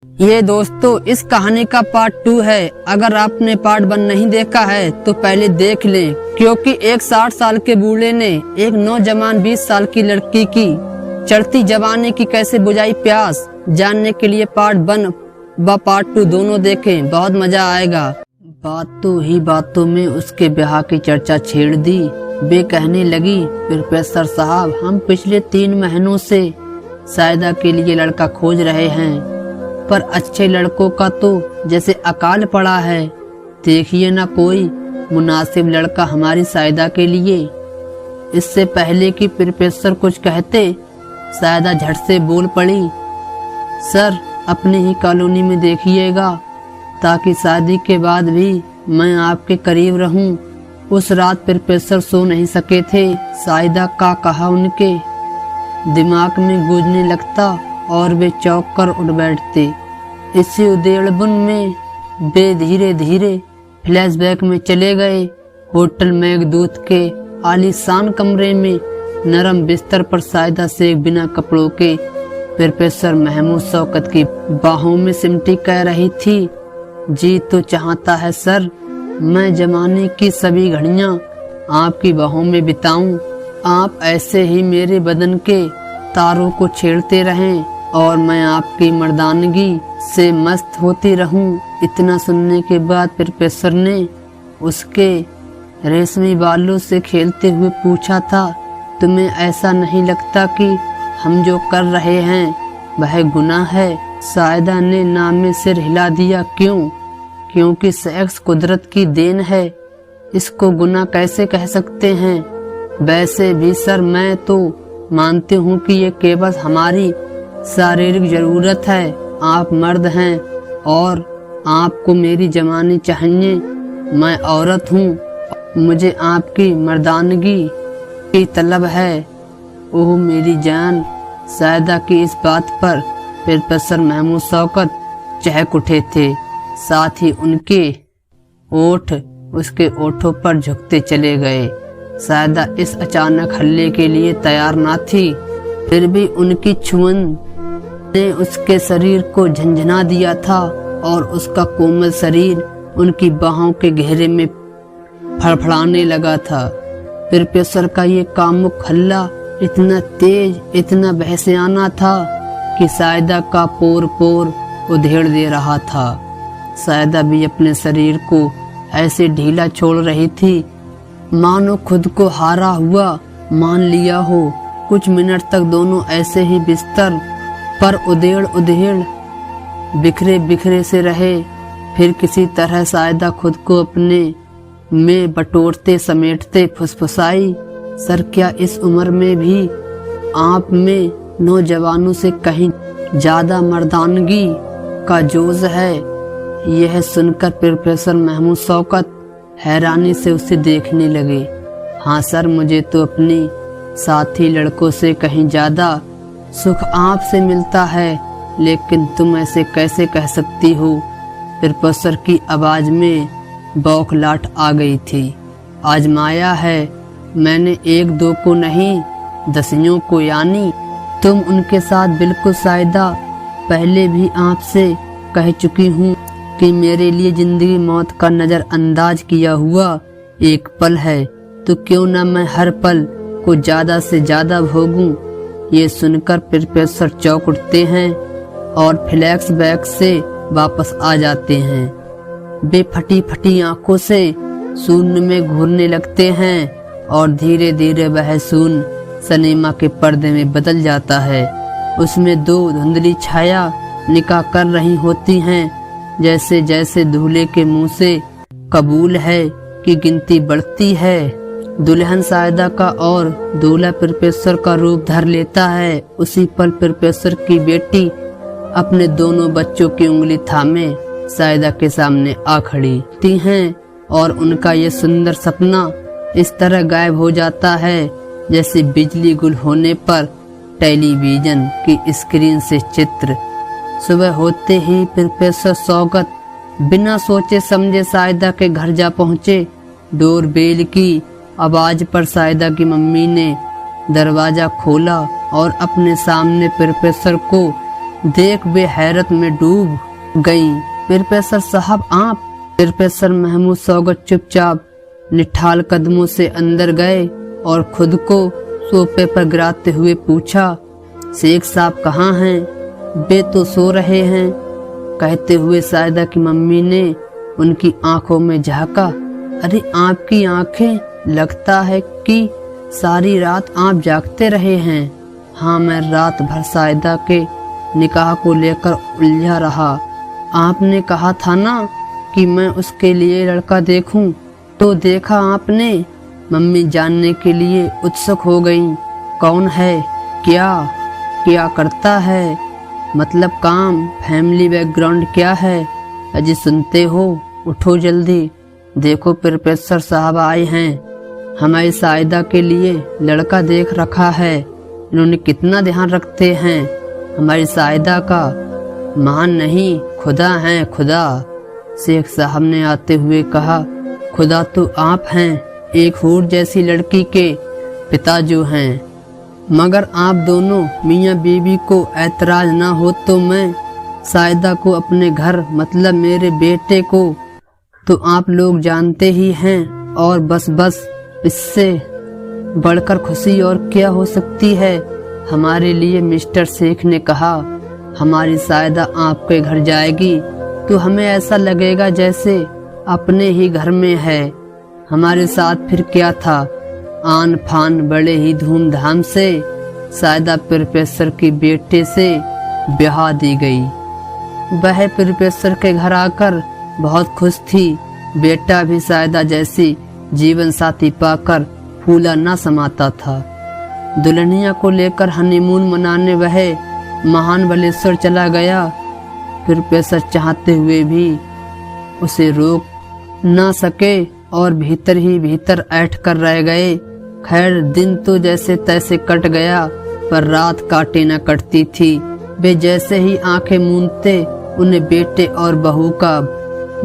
ये दोस्तों इस कहानी का पार्ट 2 है। अगर आपने पार्ट 1 नहीं देखा है तो पहले देख लें, क्योंकि एक 60 साल के बूढ़े ने एक नौजवान 20 साल की लड़की की चढ़ती जवानी की कैसे बुझाई प्यास। जानने के लिए पार्ट 1 व पार्ट 2 दोनों देखें, बहुत मजा आएगा। बातों ही बातों में उसके ब्याह की चर्चा छेड़ दी। वे कहने लगी, प्रोफेसर साहब, हम पिछले 3 महीनों से सायदा के लिए लड़का खोज रहे हैं, पर अच्छे लड़कों का तो जैसे अकाल पड़ा है। देखिए ना कोई मुनासिब लड़का हमारी सायदा के लिए। इससे पहले कि प्रोफेसर कुछ कहते, सायदा झट से बोल पड़ी, सर अपनी ही कॉलोनी में देखिएगा, ताकि शादी के बाद भी मैं आपके करीब रहूं। उस रात प्रोफेसर सो नहीं सके थे। सायदा का कहा उनके दिमाग में गूंजने लगता और वे चौंक कर उठ बैठते। इसी उधेड़बुन में वे धीरे धीरे फ्लैशबैक में चले गए। होटल मेघदूत के आलीशान कमरे में नरम बिस्तर पर सायदा से बिना कपड़ों के प्रोफेसर महमूद शौकत की बाहों में सिमटी कह रही थी, जी तो चाहता है सर, मैं जमाने की सभी घड़ियां आपकी बाहों में बिताऊं। आप ऐसे ही मेरे बदन के तारों को छेड़ते रहें और मैं आपकी मर्दानगी से मस्त होती रहूं। इतना सुनने के बाद प्रोफेसर ने उसके रेशमी बालों से खेलते हुए पूछा था, तुम्हें ऐसा नहीं लगता कि हम जो कर रहे हैं वह गुनाह है? सायदा ने नाम में सिर हिला दिया। क्यों? क्योंकि सेक्स कुदरत की देन है, इसको गुनाह कैसे कह सकते हैं? वैसे भी सर, मैं तो मानती हूँ कि ये केवल हमारी शारीरिक जरूरत है। आप मर्द हैं और आपको मेरी जवानी चाहिए। मैं औरत हूँ, मुझे आपकी मर्दानगी की तलब है। ओह मेरी जान। सायदा की इस बात पर प्रोफेसर महमूद शौकत चहक उठे थे, साथ ही उनके ओठ उसके ओठों पर झुकते चले गए। सायदा इस अचानक हल्ले के लिए तैयार ना थी, फिर भी उनकी छुअन ने उसके शरीर को झंझना दिया था और उसका कोमल शरीर उनकी बाहों के घेरे में फड़फड़ाने लगा था। प्रोफेसर का ये कामुक हल्ला इतना तेज, इतना बहसियाना था कि सायदा का पोर पोर उधेड़ दे रहा था। सायदा भी अपने शरीर को ऐसे ढीला छोड़ रही थी मानो खुद को हारा हुआ मान लिया हो। कुछ मिनट तक दोनों ऐसे ही बिस्तर पर उधेड़ बिखरे बिखरे से रहे। फिर किसी तरह सायदा खुद को अपने में बटोरते समेटते फुसफुसाई, सर क्या इस उम्र में भी आप में नौजवानों से कहीं ज्यादा मर्दानगी का जोश है? यह सुनकर प्रोफेसर महमूद शौकत हैरानी से उसे देखने लगे। हाँ सर, मुझे तो अपनी साथी लड़कों से कहीं ज्यादा सुख आपसे मिलता है, लेकिन तुम ऐसे कैसे कह सकती हो? प्रोफेसर की आवाज में बौखलाहट आ गई थी। आजमाया है मैंने, 1-2 को नहीं, दसियों को। यानी तुम उनके साथ? बिल्कुल सायदा, पहले भी आपसे कह चुकी हूँ कि मेरे लिए जिंदगी मौत का नजरअंदाज किया हुआ एक पल है, तो क्यों न मैं हर पल को ज्यादा से ज्यादा भोगूं। ये सुनकर प्रोफेसर चौंक उठते हैं और फ्लैशबैक से वापस आ जाते हैं। वे फटी फटी आंखों से शून्य में घूरने लगते हैं और धीरे धीरे वह शून्य सिनेमा के पर्दे में बदल जाता है। उसमें 2 धुंधली छाया निकाह कर रही होती हैं, जैसे जैसे दूल्हे के मुंह से कबूल है कि गिनती बढ़ती है। दुल्हन सायदा का और दूल्हा प्रोफेसर का रूप धर लेता है। उसी पल प्रोफेसर की बेटी अपने दोनों बच्चों की उंगली थामे सायदा के सामने आ खड़ी हैं और उनका ये सुंदर सपना इस तरह गायब हो जाता है जैसे बिजली गुल होने पर टेलीविजन की स्क्रीन से चित्र। सुबह होते ही प्रोफेसर शौकत बिना सोचे समझे सायदा के घर जा पहुँचे। डोरबेल की आवाज पर सायदा की मम्मी ने दरवाजा खोला और अपने सामने प्रोफेसर को देख वे हैरत में डूब गईं। प्रोफेसर साहब आप? प्रोफेसर महमूद सौगत चुपचाप निठाल कदमों से अंदर गए और खुद को सोफे पर गिराते हुए पूछा, शेख साहब कहाँ हैं? वे तो सो रहे हैं। कहते हुए सायदा की मम्मी ने उनकी आंखों में झांका। अरे आपकी आंखें, लगता है कि सारी रात आप जागते रहे हैं। हाँ, मैं रात भर सायदा के निकाह को लेकर उलझा रहा। आपने कहा था ना कि मैं उसके लिए लड़का देखूं, तो देखा आपने? मम्मी जानने के लिए उत्सुक हो गईं। कौन है? क्या करता है? मतलब काम, फैमिली बैकग्राउंड क्या है? अजी सुनते हो? उठो जल्दी, देखो प्रोफेसर साहब आए हैं। हमारी सायदा के लिए लड़का देख रखा है। इन्होंने कितना ध्यान रखते हैं हमारी सायदा का। महान नहीं, खुदा हैं, खुदा। शेख साहब ने आते हुए कहा, खुदा तो आप हैं, एक हूर जैसी लड़की के पिता जो हैं। मगर आप दोनों मियाँ बीवी को ऐतराज ना हो तो मैं सायदा को अपने घर, मतलब मेरे बेटे को, तो आप लोग जानते ही हैं। और बस इससे बढ़कर खुशी और क्या हो सकती है हमारे लिए। मिस्टर शेख ने कहा, हमारी सायदा आपके घर जाएगी तो हमें ऐसा लगेगा जैसे अपने ही घर में है। हमारे साथ फिर क्या था, आन फान बड़े ही धूमधाम से सायदा प्रोफेसर के बेटे से ब्याह दी गई। वह प्रोफेसर के घर आकर बहुत खुश थी। बेटा भी सायदा जैसी जीवन साथी पाकर फूला न समाता था। दुल्हनिया को लेकर हनीमून मनाने वह महान बलेश्वर चला गया। प्रोफेसर चाहते हुए भी उसे रोक न सके और भीतर ही भीतर ऐंठ कर रह गए। खैर, दिन तो जैसे तैसे कट गया, पर रात काटे न कटती थी। वे जैसे ही आंखें मूंदते उन्हें बेटे और बहू का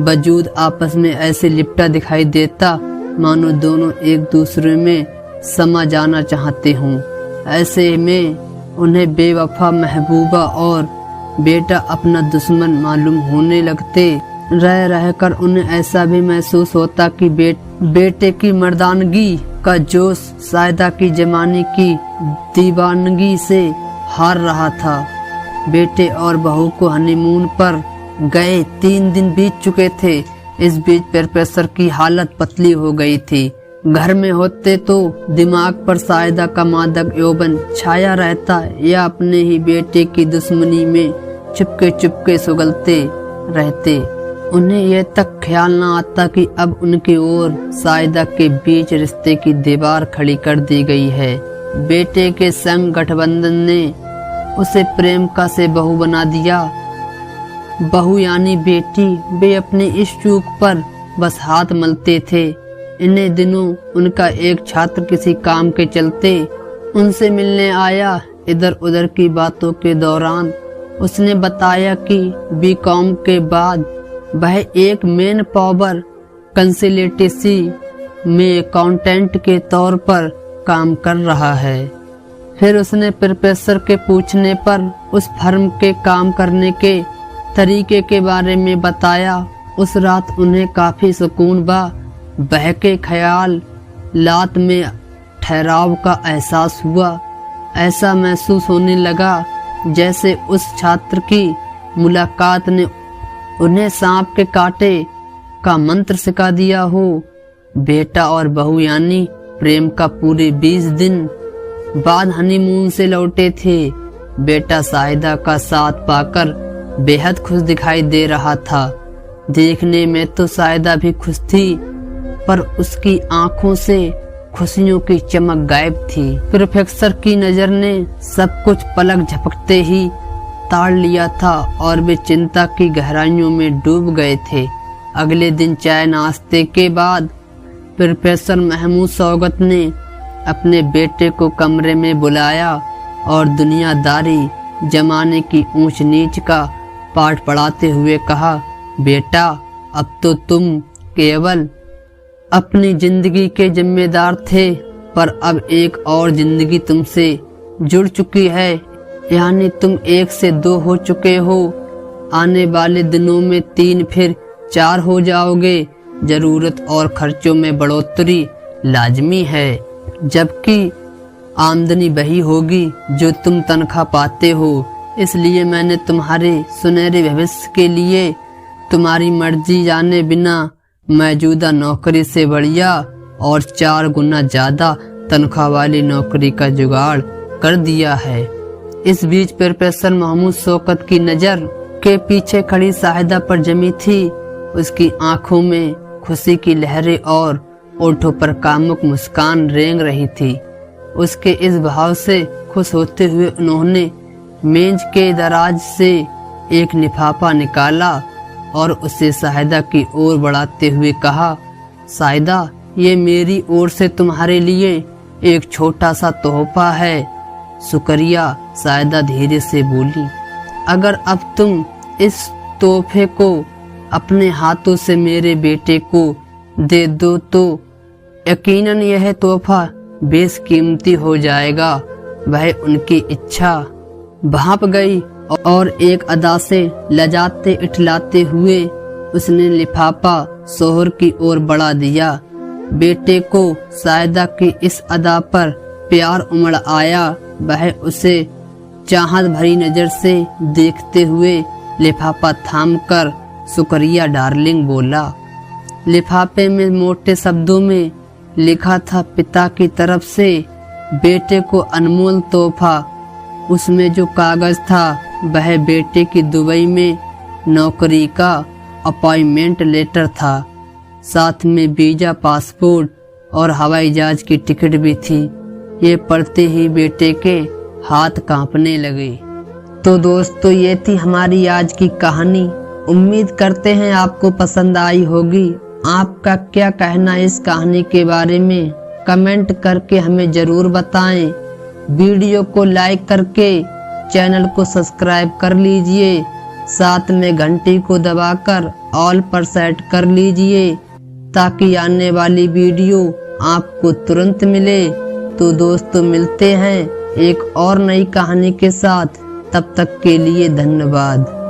वजूद आपस में ऐसे लिपटा दिखाई देता मानो दोनों एक दूसरे में समा जाना चाहते हों। ऐसे में उन्हें बेवफा महबूबा और बेटा अपना दुश्मन मालूम होने लगते। रह रहकर उन्हें ऐसा भी महसूस होता कि बेटे की मर्दानगी का जोश सायदा की जमाने की दीवानगी से हार रहा था। बेटे और बहू को हनीमून पर गए 3 दिन बीत चुके थे। इस बीच प्रोफेसर की हालत पतली हो गई थी। घर में होते तो दिमाग पर सायदा का मादक यौवन छाया रहता या अपने ही बेटे की दुश्मनी में चुपके चुपके सुगलते रहते। उन्हें यह तक ख्याल न आता कि अब उनकी ओर सायदा के बीच रिश्ते की दीवार खड़ी कर दी गई है। बेटे के संग गठबंधन ने उसे प्रेम का से बहू बना दिया। बहू यानी बेटी। वे अपनी इस चूक पर बस हाथ मलते थे। इन्हीं दिनों उनका एक छात्र किसी काम के चलते उनसे मिलने आया। इधर उधर की बातों के दौरान उसने बताया कि बीकॉम के बाद वह एक मैन पावर कंसल्टेंसी में अकाउंटेंट के तौर पर काम कर रहा है। फिर उसने प्रोफेसर के पूछने पर उस फर्म के काम करने के तरीके के बारे में बताया। उस रात उन्हें काफी सुकून बहके ख्याल लात में ठहराव का एहसास हुआ। ऐसा महसूस होने लगा जैसे उस छात्र की मुलाकात ने उन्हें सांप के काटे का मंत्र सिखा दिया हो। बेटा और बहू यानी प्रेम का पूरे 20 दिन बाद हनीमून से लौटे थे। बेटा साहिदा का साथ पाकर बेहद खुश दिखाई दे रहा था। देखने में तो साहिदा भी खुश थी, पर उसकी आंखों से खुशियों की चमक गायब थी। प्रोफेसर की नजर ने सब कुछ पलक झपकते ही ताड़ लिया था और वे चिंता की गहराइयों में डूब गए थे। अगले दिन चाय नाश्ते के बाद प्रोफेसर महमूद सौगत ने अपने बेटे को कमरे में बुलाया और दुनियादारी जमाने की ऊंच नीच का पाठ पढ़ाते हुए कहा, बेटा अब तो तुम केवल अपनी जिंदगी के जिम्मेदार थे, पर अब एक और जिंदगी तुमसे जुड़ चुकी है। यानी तुम 1 से 2 हो चुके हो, आने वाले दिनों में 3 फिर 4 हो जाओगे। जरूरत और खर्चों में बढ़ोतरी लाजमी है, जबकि आमदनी वही होगी जो तुम तनख्वाह पाते हो। इसलिए मैंने तुम्हारे सुनहरे भविष्य के लिए तुम्हारी मर्जी जाने बिना मौजूदा नौकरी से बढ़िया और 4 गुना ज्यादा तनख्वाह वाली नौकरी का जुगाड़ कर दिया है। इस बीच प्रोफेसर महमूद शौकत की नजर के पीछे खड़ी शाहिदा पर जमी थी। उसकी आंखों में खुशी की लहरें और ओठों पर कामुक मुस्कान रेंग रही थी। उसके इस भाव से खुश होते हुए उन्होंने मेज के दराज से एक लिफाफा निकाला और उसे शाहिदा की ओर बढ़ाते हुए कहा, शाहिदा, ये मेरी ओर से तुम्हारे लिए एक छोटा सा तोहफा है। शुक्रिया, शाहिदा धीरे से बोली। अगर अब तुम इस तोहफे को अपने हाथों से मेरे बेटे को दे दो तो यकीनन यह तोहफा बेशकीमती हो जाएगा। वह उनकी इच्छा भांप गई और एक अदा से लजाते इठलाते हुए उसने लिफाफा शोहर की ओर बढ़ा दिया। बेटे को शाहिदा की इस अदा पर प्यार उमड़ आया। वह उसे चाहत भरी नजर से देखते हुए लिफाफा थामकर शुक्रिया डार्लिंग बोला। लिफाफे में मोटे शब्दों में लिखा था, पिता की तरफ से बेटे को अनमोल तोहफा। उसमें जो कागज था वह बेटे की दुबई में नौकरी का अपॉइंटमेंट लेटर था। साथ में वीजा, पासपोर्ट और हवाई जहाज की टिकट भी थी। ये पढ़ते ही बेटे के हाथ कांपने लगे। तो दोस्तों, ये थी हमारी आज की कहानी। उम्मीद करते हैं आपको पसंद आई होगी। आपका क्या कहना इस कहानी के बारे में कमेंट करके हमें जरूर बताएं। वीडियो को लाइक करके चैनल को सब्सक्राइब कर लीजिए। साथ में घंटी को दबाकर ऑल पर सेट कर लीजिए ताकि आने वाली वीडियो आपको तुरंत मिले। तो दोस्तों, मिलते हैं एक और नई कहानी के साथ। तब तक के लिए धन्यवाद।